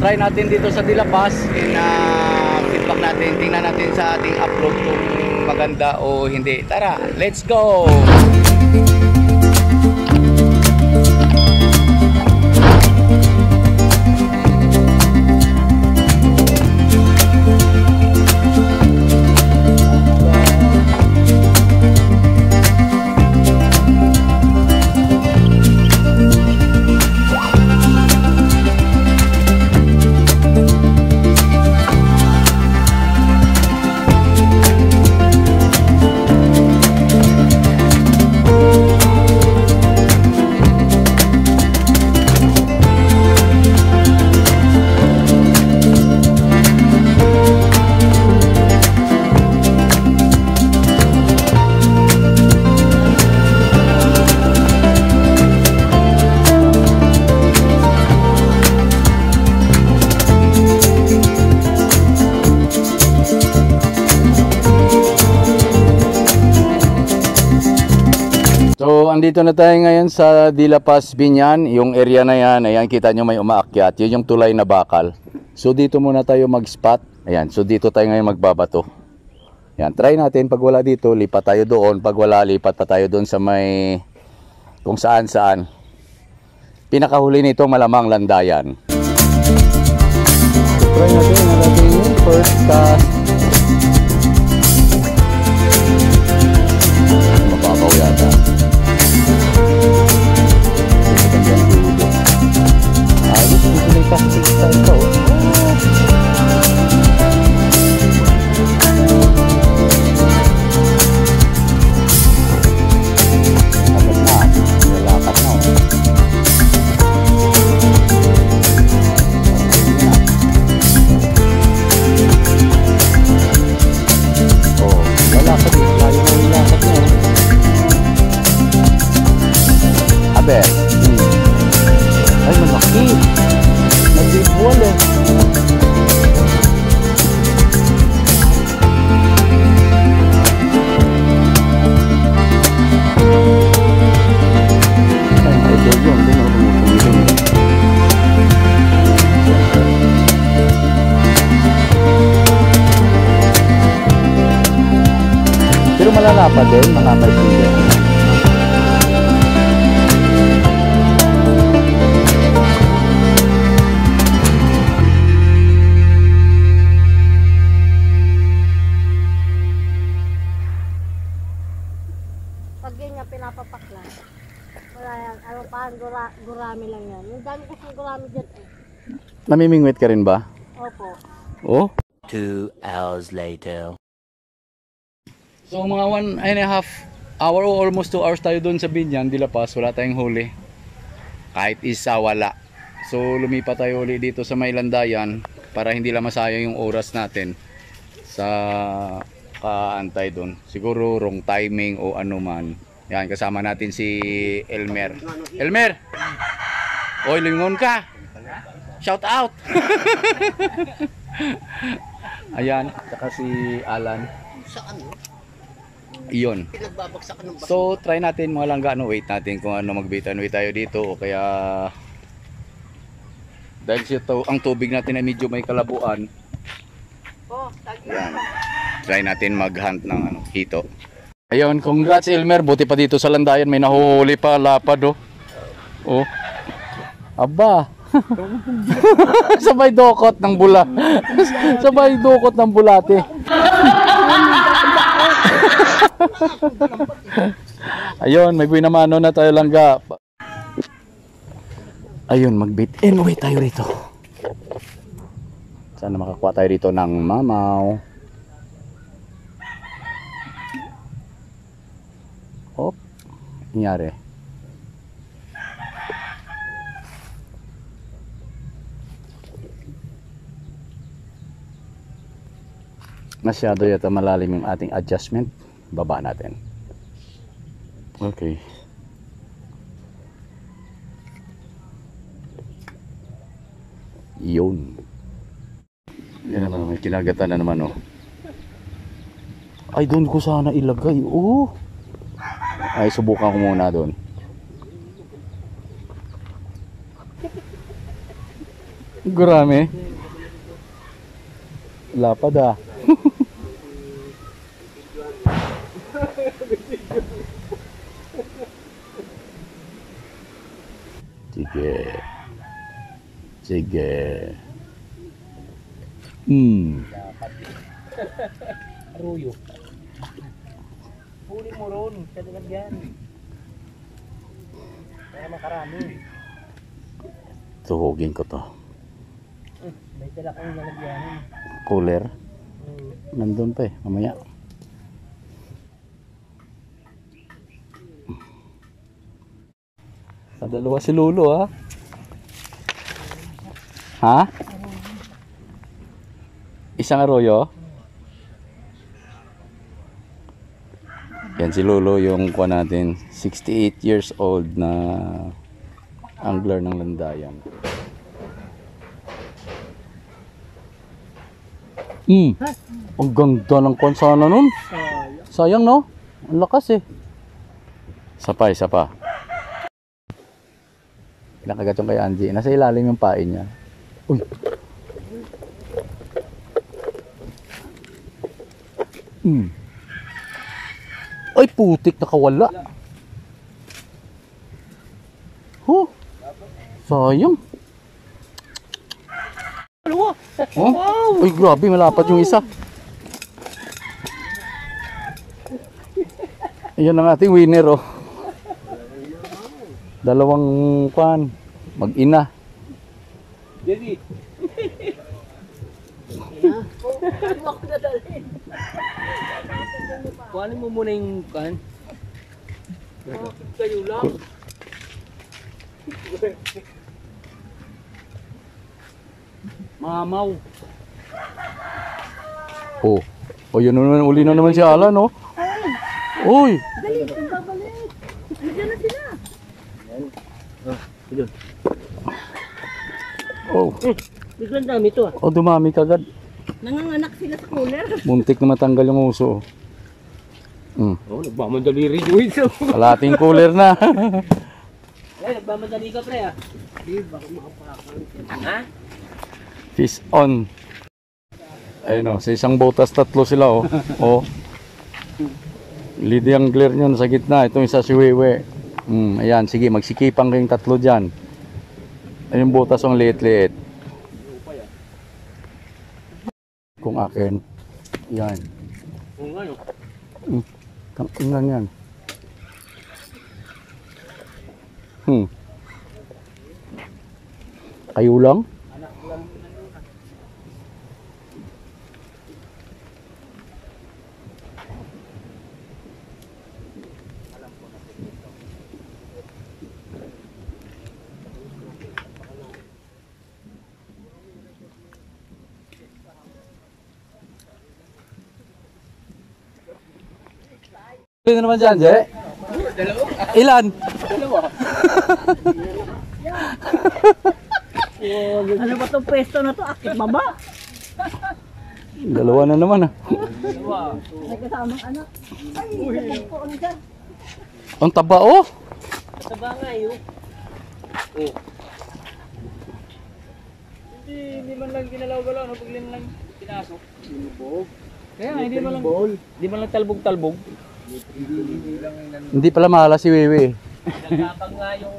try natin dito sa Dilapas and feedback natin, tingnan natin sa ating upload kung maganda o hindi. Tara, let's go! So, andito na tayo ngayon sa Dilapas, Biñan. Yung area na yan, ayan, kita nyo may umaakyat. Yun yung tulay na bakal. So, dito muna tayo mag-spot. Ayan, so dito tayo ngayon magbabato. Ayan, try natin. Pag wala dito, lipat tayo doon. Pag wala, lipat pa tayo doon sa may kung saan-saan. Pinakahuli nito, malamang landayan. So, try natin ang ating first cast. Mababaw yata. Ayos, dito may casting style ko. Ay, malaki. Nag-equal eh. Ay, idol yun. Doon ako tumutulong. Pero malalapad din, mga kaibigan. Pinapapakla. Wala yan. Ano pa, gurami lang yan. Yung dami kasing gurami dyan eh. Namimingwit ka rin ba? Opo. Oh? 2 hours later. So mga 1.5 hour o almost 2 hours tayo doon sa Biñan, Dilapas. Wala tayong huli. Kahit isa, wala. So lumipat tayo ulit dito sa may landayan para hindi lang masayang yung oras natin sa kaantay doon. Siguro wrong timing o ano man. Yan, kasama natin si Elmer. Elmer! Oy, lingon ka! Shout out! Ayan, saka si Alan. Saan? Iyon. Pinagbabagsakan ng baso. So, try natin mga langga. Ano, wait natin kung ano mag-bait-and-wait tayo dito. O kaya... Dahil ang tubig natin ay medyo may kalabuan. Yan. Try natin mag-hunt ng ano, hito. Ayun, congrats Elmer, buti pa dito sa landayan may nahuhuli pa, lapad oh. Oh. Aba. Sabay dukot ng bula. Sabay dukot ng bulate. Ayun, may binamano na tayo langga. Ayun, mag-bait and wait tayo rito. Sana makakuha tayo rito ng mamaw. Hop, nangyari. Masyado yata malalim yung ating adjustment. Baba natin. Okay. Yun. Yan naman, may kinagatan na naman oh. Ay, doon ko sana ilagay. Oh. Ay, subukan ko muna doon. Gurami. Lapad ah. Sige. Sige. Aruyo. Huli mo ron, kadalag yan. Kaya makarami. Tuhugin ko to. May tala kang lalagyanin. Cooler. Nandun pa eh. Mamaya. Sa dalawa si Lolo ha. Ha? Isang arroyo? Yan si Lolo yung kuha natin. 68 years old na angler ng landayan. Ang ganda ng kuwan sana nun. Sayang no? Ang lakas eh. Isa pa. Pinakagat yung kay Angie. Nasa ilalim yung pain niya. Uy. Ay putik, nakawala. Sayang. Oh? Uy, grabe, malapad yung isa. Ayan ang ating winner, oh. Dalawang kwan, mag-ina. Jadi. Kuhanin mo muna yung kan. Kayo lang. Mamaw. Oh. Oh, yun naman, uli na naman si Alan, oh. Uy. Dali, babalik. Nandiyan na sila. Oh. Biglang dami to ah. Oh, dumami kagad. Nanganganak sila sa cooler. Muntik na matanggal yung uso. Oh. Oh, nagmamadali rin yung isa. Kalating cooler na. Ay, nagmamadali ka pre ah. Di, baka makapakan. Ha? Fish on. Ayun, oh, sa isang botas tatlo sila, oh. Oh. Lead angler nyo sa gitna. Ito yung isa si Wewe. Ayan, sige, magsikipang kayong tatlo dyan. Ayun yung botas ang liit-liit. Kung akin. Yan. Kung ano? Tangkingan yan. Kayo lang? Ano naman dyan, Je? Ilan? Ano ba itong pwesto na to? Akit baba. Dalawa na naman, ah. May kasamang anak. Ay, nagpuan dyan. Ang taba, oh. Taba nga yun. Oh. Hindi man lang ginalaw-galaw, no? Pag lang pinasok. Binubog. Kaya nga, hindi man lang talbog-talbog. Hindi pala mahala si Wewe. Nagkapag nga yung